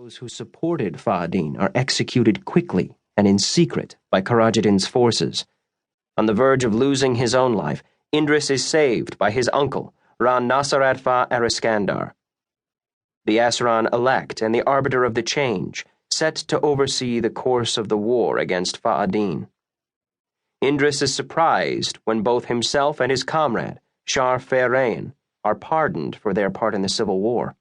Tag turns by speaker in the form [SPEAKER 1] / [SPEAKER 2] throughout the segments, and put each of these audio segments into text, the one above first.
[SPEAKER 1] Those who supported Fa'adin are executed quickly and in secret by Corajidin's forces. On the verge of losing his own life, Indris is saved by his uncle, Ran Nasarat Fa Ariskandar, the Asran-elect and the arbiter of the change, set to oversee the course of the war against Fa'adin. Indris is surprised when both himself and his comrade, Shar Ferain, are pardoned for their part in the civil war.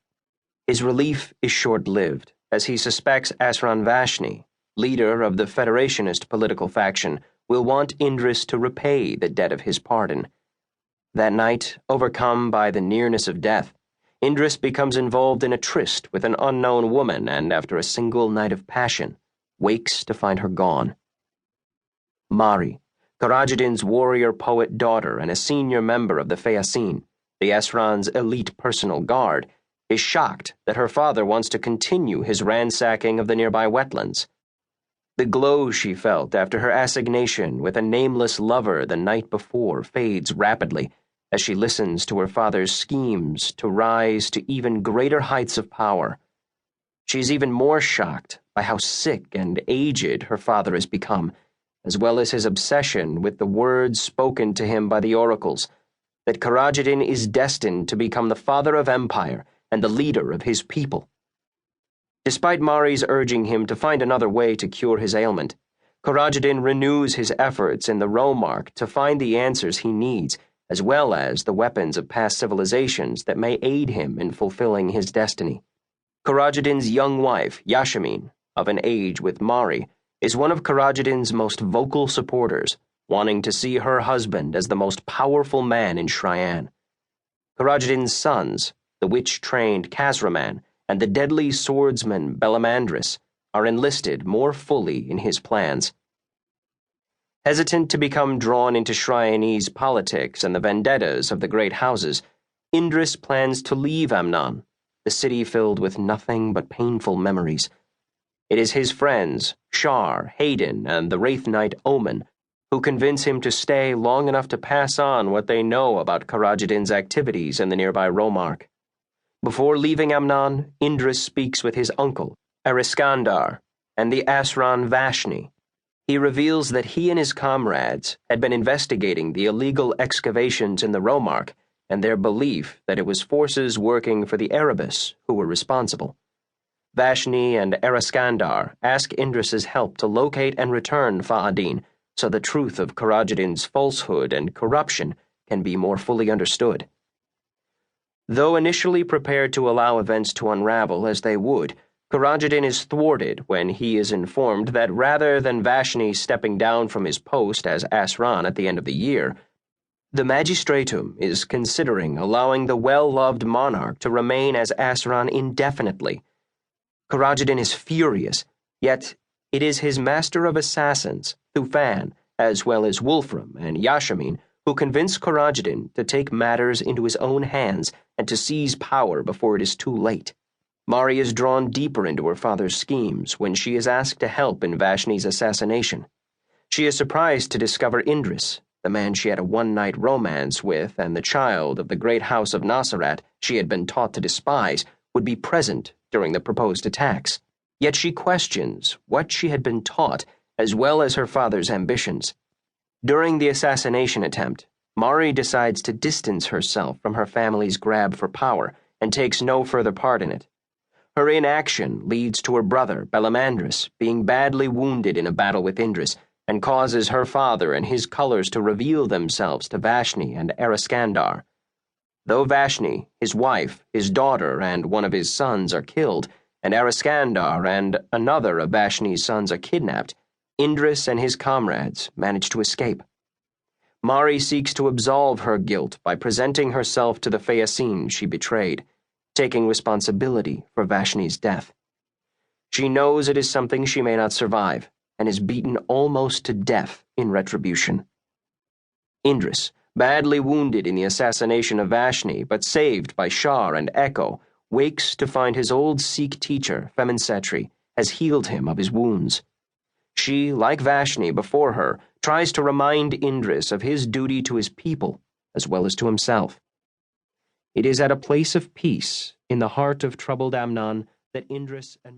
[SPEAKER 1] His relief is short-lived, as he suspects Asran Vashni, leader of the Federationist political faction, will want Indris to repay the debt of his pardon. That night, overcome by the nearness of death, Indris becomes involved in a tryst with an unknown woman and, after a single night of passion, wakes to find her gone. Mari, Corajidin's warrior poet daughter and a senior member of the Feyasin, the Asran's elite personal guard, is shocked that her father wants to continue his ransacking of the nearby wetlands. The glow she felt after her assignation with a nameless lover the night before fades rapidly as she listens to her father's schemes to rise to even greater heights of power. She is even more shocked by how sick and aged her father has become, as well as his obsession with the words spoken to him by the oracles, that Corajidin is destined to become the father of empire and the leader of his people. Despite Mari's urging him to find another way to cure his ailment, Corajidin renews his efforts in the Romark to find the answers he needs, as well as the weapons of past civilizations that may aid him in fulfilling his destiny. Corajidin's young wife, Yashamin, of an age with Mari, is one of Corajidin's most vocal supporters, wanting to see her husband as the most powerful man in Shrīan. Corajidin's sons, the witch-trained Kasraman, and the deadly swordsman Bellamandris, are enlisted more fully in his plans. Hesitant to become drawn into Shrīanese politics and the vendettas of the great houses, Indris plans to leave Amnon, the city filled with nothing but painful memories. It is his friends, Shar, Hayden, and the Wraith Knight Omen, who convince him to stay long enough to pass on what they know about Corajidin's activities in the nearby Romark. Before leaving Amnon, Indris speaks with his uncle, Ariskandar, and the Asran Vashni. He reveals that he and his comrades had been investigating the illegal excavations in the Romark and their belief that it was forces working for the Erebus who were responsible. Vashni and Ariskandar ask Indris's help to locate and return Fa'adin so the truth of Corajidin's falsehood and corruption can be more fully understood. Though initially prepared to allow events to unravel as they would, Corajidin is thwarted when he is informed that rather than Vashni stepping down from his post as Asran at the end of the year, the Magistratum is considering allowing the well-loved monarch to remain as Asran indefinitely. Corajidin is furious, yet it is his master of assassins, Thufan, as well as Wolfram and Yashamin, who convince Corajidin to take matters into his own hands and to seize power before it is too late. Mari is drawn deeper into her father's schemes when she is asked to help in Vashni's assassination. She is surprised to discover Indris, the man she had a one-night romance with and the child of the great house of Nasarat she had been taught to despise, would be present during the proposed attacks. Yet she questions what she had been taught, as well as her father's ambitions. During the assassination attempt, Mari decides to distance herself from her family's grab for power and takes no further part in it. Her inaction leads to her brother, Bellamandris, being badly wounded in a battle with Indris and causes her father and his colors to reveal themselves to Vashni and Ariskandar. Though Vashni, his wife, his daughter, and one of his sons are killed, and Ariskandar and another of Vashni's sons are kidnapped, Indris and his comrades manage to escape. Mari seeks to absolve her guilt by presenting herself to the Feyasin she betrayed, taking responsibility for Vashni's death. She knows it is something she may not survive, and is beaten almost to death in retribution. Indris, badly wounded in the assassination of Vashni but saved by Shar and Echo, wakes to find his old Sikh teacher, Feminsetri, has healed him of his wounds. She, like Vashni before her, tries to remind Indris of his duty to his people as well as to himself. It is at a place of peace, in the heart of troubled Amnon, that Indris and